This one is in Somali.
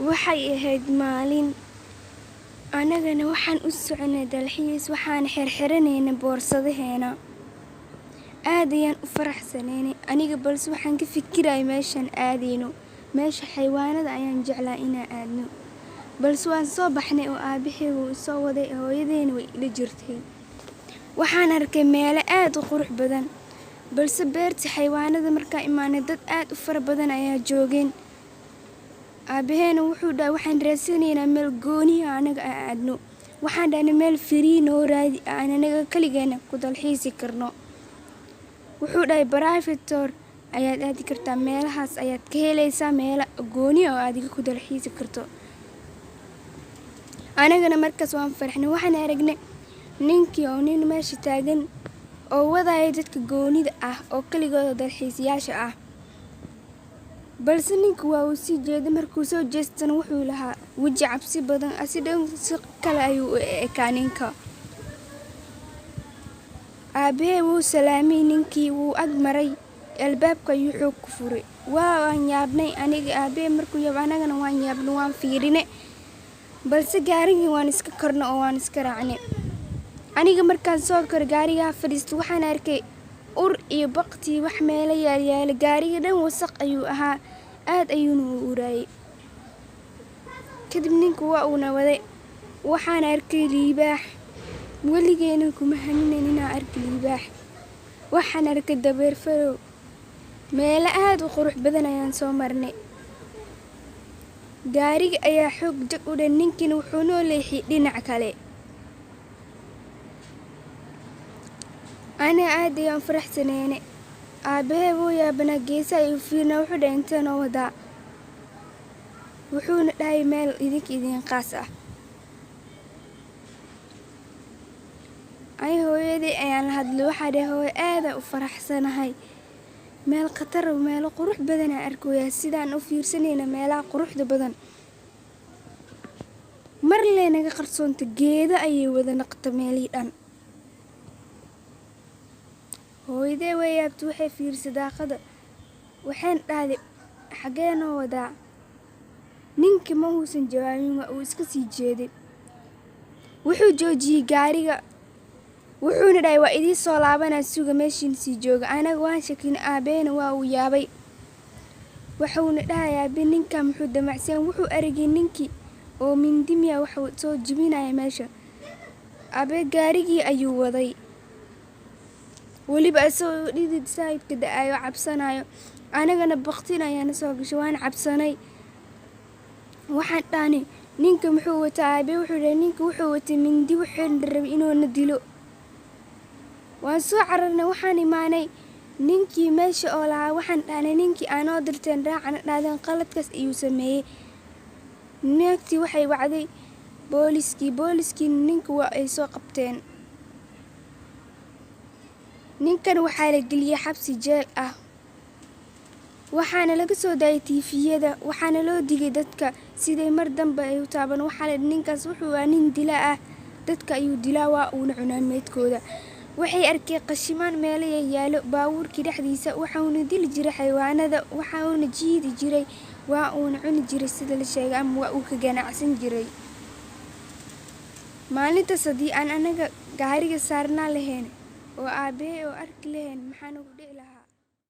Waxay ahayd maalin anagana waxaan u soconay dalxiis waxaan xirxiranaynay boorsadaheena. Aad ayaan u faraxsanaynay aniga balse waxaan ka fikirayay meeshaan aadayno. Meesha xayawaanada ayaan jeclaa inaan aadno. Balse waan soo baxnay oo aabaheygu wuu soo waday hooyadeena way ila jirtay. Waxaan arkay meelo aad u qurux badan. Balse beerta xayawaanada markaa imaanay dad aad u fara badan ayaa joogeen. Aabaheena wuxuu dhahay waxaan raasanaynaa meel gooni ah anaga aadno. Waxaan dhahnay meel free noo raadi aan anaga kaligeena ku dalxiisi karno. Wuxuu dhahay private tour ayaad aadi kartaa meelahaas ayaad ka helaysaa meelo gooni ah oo adiga ku dalxiisi karto. Anagana markaas waan farxnay waxaan aragnay ninkii oo nin meesha taagan oo wadaya dadka goonida ah oo kaligooda dalxiisayaasha ah. Balse ninku waa uu sii jeeday markuu soo jeestana wuxuu lahaa waji cabsi badan asidhan si kale ayuu u ekaa ninka. Aabahey wuu salaamay ninkii wuu ag maray albaabka ayuu xoog ku furay. Waan yaabnay aniga aabahey markuu yaab anagana waan yaabnay waan fiirinay. Balse gaarigii waan iska korno oo waan iska raacnay. Aniga markaan soo kor gaariga fadhiisto waxaan arkay ur iyo baqti wax meelo yaal gaariga dhan wasaq ayuu ahaa aad ayuuna u urayay. Kadib ninku waa uu nawaday waxaan arkay libaax weligeena kuma haminayn inaan arko libaax. Waxaan arkay dabeer farow meelo aad u qurux badan ayaan soo marnay. Gaariga ayaa xoog jag u dhan ninkina wuxuu noo leexiyay dhinac kale. Ana aad ayaan faraxsanaynay. Aabahey wuu yaabanaa geesaha ayuu fiirnaa wuxuu dhahay intee noo wadaa. Wuxuuna dhahay meel idin qaas ah. Ay hooyadii ayaan la hadlay waxaa dhahay hooyo aad u faraxsanahay. Meel khatar ah meel qurux badan aan arkayaa sidaan u fiirsanayna meelaha quruxda badan. Mar lee naga qarsoonta geedo ayay wada naqta meelii dhan. Hooyadee way yaabtay waxay fiirsay daaqada. Waxaan dhahday xagee noo wadaa. Ninkii ma uusan jawaabin waa uu iska sii jeeday. Wuxuu joojiyay gaariga. Wuxuuna dhahay waa idin soo laabanaa suuga meeshiin sii jooga. Anaga waan shakin aabaheyna waa uu yaabay. Wuxuuna dhahay aabe ninka muxuu damacsan wuxuu aragay ninkii oo mindimiya wuxuu soo jibinaya meesha. Aabe gaarigii ayuu waday. weliba asoo dhidid saayidka da'ayo cabsanayo anagana baqtinayana soo gashay waan cabsanay waxaan dhaanay ninka muxuu wataa aabe wuxuu dhahay ninka wuxuu watay mindi wuxuu rabay inuu na dilo waan soo cararnay waxaan imaanay ninkii meesha oo lahaa waxaan dhaanay ninkii aanoo dirteen raacana dhaadeen qaladkaas ayuu sameeyay neegtii waxay wacday booliskii ninka waa ay soo qabteen ninkan waxaa la geliyay xabsi jeel ah waxaana laga soo daayay tiifiyada waxaana loo digay dadka siday mar dambe ay u taaban waxa la ninkaas wuxuu nin dila ah dadka ayuu dilaa waa uu cunaan meedkooda waxay arkay qashimaan meel yaalo baawurkii dhaxdiisa waxa uu dili jiray xayawaanada waxa uu jiidi jiray waa uu cuni jiray sida la sheegay ama waa uu ka ganacsan jiray maalinta sadii aan anaga gaariga saarnaa lahayn oo aabe oo arki lahayn maxaan ugu dhici lahaa